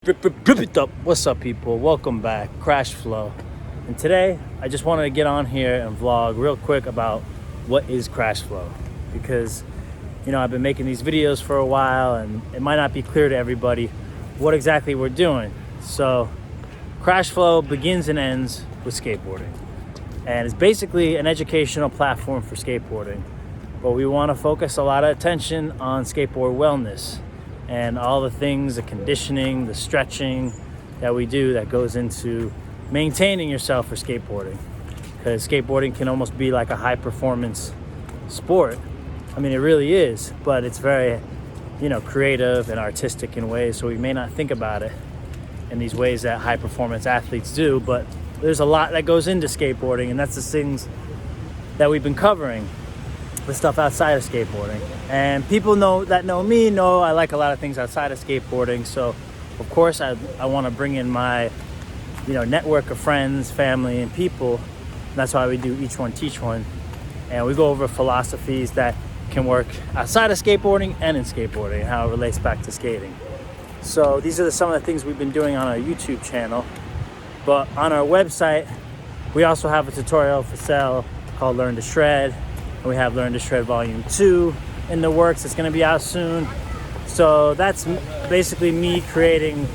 What's up, people? Welcome back. Crash Flow. And today I just wanted to get on here and vlog real quick about what is crash flow, because I've been making these videos for a while and it might not be clear to everybody what exactly we're doing. So crash flow begins and ends with skateboarding, and it's basically an educational platform for skateboarding, but we want to focus a lot of attention on skateboard wellness and all the things, the conditioning, the stretching that we do that goes into maintaining yourself for skateboarding. Because skateboarding can almost be like a high performance sport. I mean, it really is, but it's very, creative and artistic in ways, so we may not think about it in these ways that high performance athletes do, but there's a lot that goes into skateboarding, and that's the things that we've been covering, the stuff outside of skateboarding. And people know me know I like a lot of things outside of skateboarding, so of course I want to bring in my network of friends, family, and people. And that's why we do Each One Teach One, and we go over philosophies that can work outside of skateboarding and in skateboarding, how it relates back to skating. So these are some of the things we've been doing on our YouTube channel, but on our website we also have a tutorial for sale called Learn to Shred. We have Learn to Shred Volume 2 in the works. It's going to be out soon. So that's basically me creating,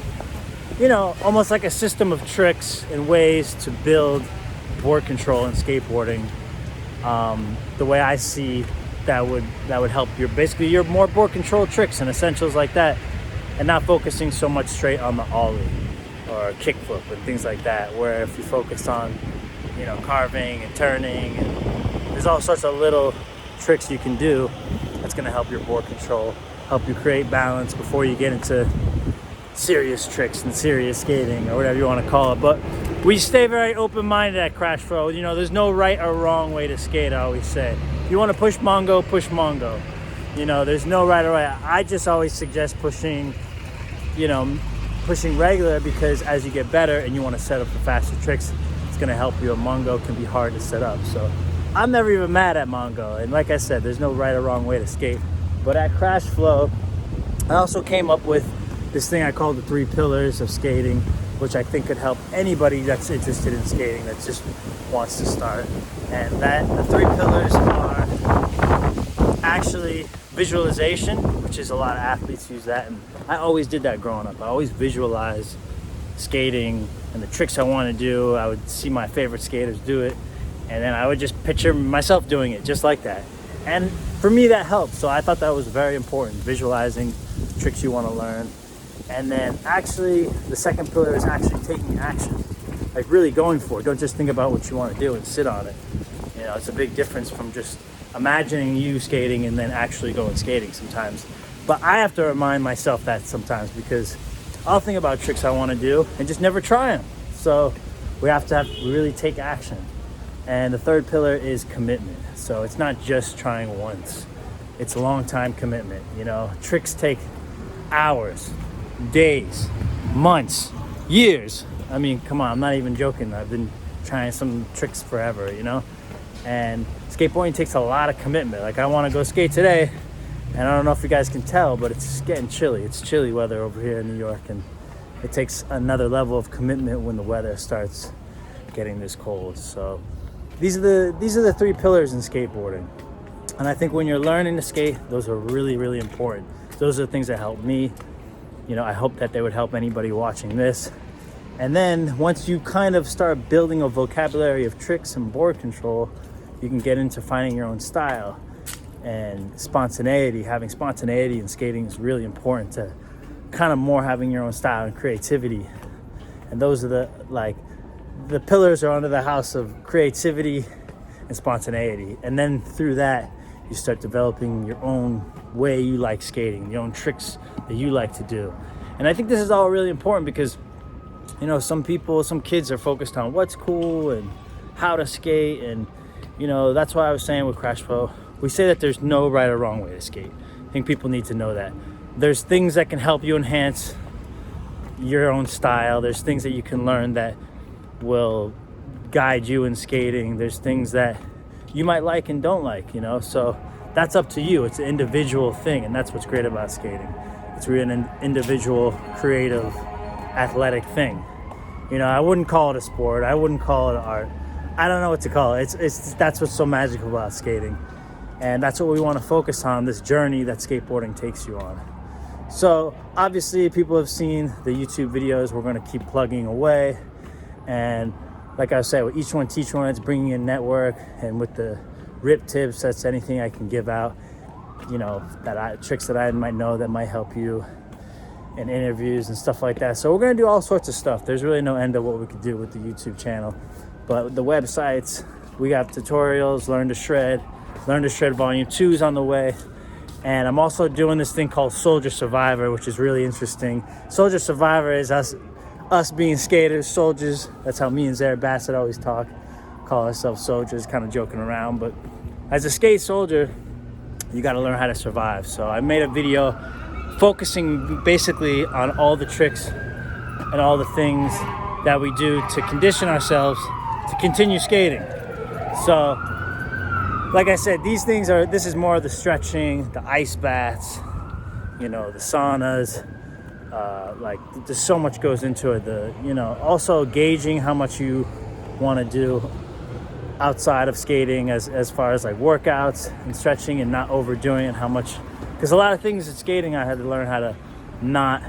almost like a system of tricks and ways to build board control in skateboarding. The way I see that would help your more board control tricks and essentials like that, and not focusing so much straight on the ollie or kickflip and things like that, where if you focus on, carving and turning, and there's all sorts of little tricks you can do that's going to help your board control, help you create balance before you get into serious tricks and serious skating or whatever you want to call it. But we stay very open-minded at Crash Flow. There's no right or wrong way to skate, I always say. If you want to push Mongo, push Mongo. There's no right or right. I just always suggest pushing regular, because as you get better and you want to set up the faster tricks, it's going to help you. A Mongo can be hard to set up. So I'm never even mad at Mongo. And like I said, there's no right or wrong way to skate. But at Crash Flow, I also came up with this thing I call the 3 pillars of skating, which I think could help anybody that's interested in skating, that just wants to start. And the 3 pillars are actually visualization, which is a lot of athletes use that. And I always did that growing up. I always visualized skating and the tricks I want to do. I would see my favorite skaters do it, and then I would just picture myself doing it just like that. And for me, that helped. So I thought that was very important, visualizing the tricks you want to learn. And then actually, the second pillar is actually taking action, like really going for it. Don't just think about what you want to do and sit on it. It's a big difference from just imagining you skating and then actually going skating sometimes. But I have to remind myself that sometimes, because I'll think about tricks I want to do and just never try them. So we have to really take action. And the third pillar is commitment. So it's not just trying once. It's a long time commitment. Tricks take hours, days, months, years. I mean, come on, I'm not even joking. I've been trying some tricks forever, And skateboarding takes a lot of commitment. Like, I want to go skate today, and I don't know if you guys can tell, but it's getting chilly. It's chilly weather over here in New York, and it takes another level of commitment when the weather starts getting this cold. So these are the 3 pillars in skateboarding. And I think when you're learning to skate, those are really, really important. Those are the things that help me. I hope that they would help anybody watching this. And then once you kind of start building a vocabulary of tricks and board control, you can get into finding your own style and spontaneity. Having spontaneity in skating is really important, to kind of more having your own style and creativity. And those are the pillars are under the house of creativity and spontaneity. And then through that, you start developing your own way you like skating, your own tricks that you like to do. And I think this is all really important, because some kids are focused on what's cool and how to skate. And that's why I was saying with Crash Flow, we say that there's no right or wrong way to skate. I think people need to know that there's things that can help you enhance your own style. There's things that you can learn that will guide you in skating. There's things that you might like and don't like, so that's up to you. It's an individual thing, and that's what's great about skating. It's really an individual creative athletic thing. You know, I wouldn't call it a sport. I wouldn't call it art. I don't know what to call it. That's what's so magical about skating. And that's what we want to focus on, this journey that skateboarding takes you on. So obviously people have seen the YouTube videos. We're going to keep plugging away. And like I said, with each one teach one, it's bringing in network. And with the rip tips, that's anything I can give out, you know, tricks that I might know that might help you, and interviews and stuff like that. So we're going to do all sorts of stuff. There's really no end of what we could do with the YouTube channel. But the websites, we got tutorials, Learn to Shred Volume 2 is on the way. And I'm also doing this thing called Soldier Survivor, which is really interesting. Soldier Survivor is us being skaters, soldiers. That's how me and Zara Bassett always talk. Call ourselves soldiers, kind of joking around. But as a skate soldier, you got to learn how to survive. So I made a video focusing basically on all the tricks and all the things that we do to condition ourselves to continue skating. So like I said, this is more of the stretching, the ice baths, you know, the saunas, like there's so much goes into it. Also gauging how much you want to do outside of skating as far as like workouts and stretching, and not overdoing it, how much, because a lot of things in skating I had to learn how to not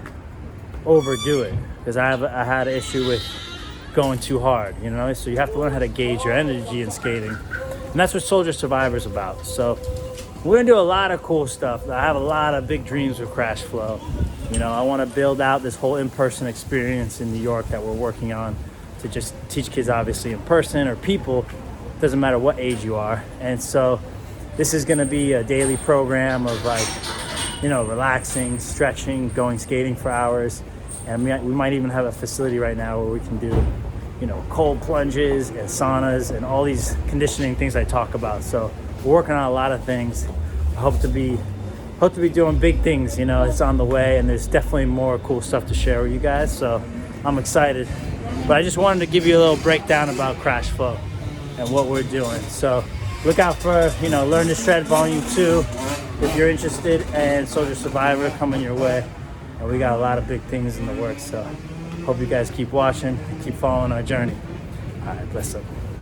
overdo it, because I had an issue with going too hard, you know. So you have to learn how to gauge your energy in skating, and that's what Soldier Survivor is about. So we're gonna do a lot of cool stuff. I have a lot of big dreams with Crash Flow. You know, I want to build out this whole in-person experience in New York that we're working on, to just teach kids obviously in person, or people, doesn't matter what age you are. And so this is going to be a daily program of, like, you know, relaxing, stretching, going skating for hours. And we might even have a facility right now where we can do, you know, cold plunges and saunas and all these conditioning things I talk about. So we're working on a lot of things. I hope to be doing big things. You know, it's on the way, and there's definitely more cool stuff to share with you guys. So I'm excited. But I just wanted to give you a little breakdown about Crash Flow and what we're doing. So look out for, you know, Learn to Shred Volume 2 if you're interested, and Soldier Survivor coming your way. And we got a lot of big things in the works. So hope you guys keep watching and keep following our journey. All right, bless up.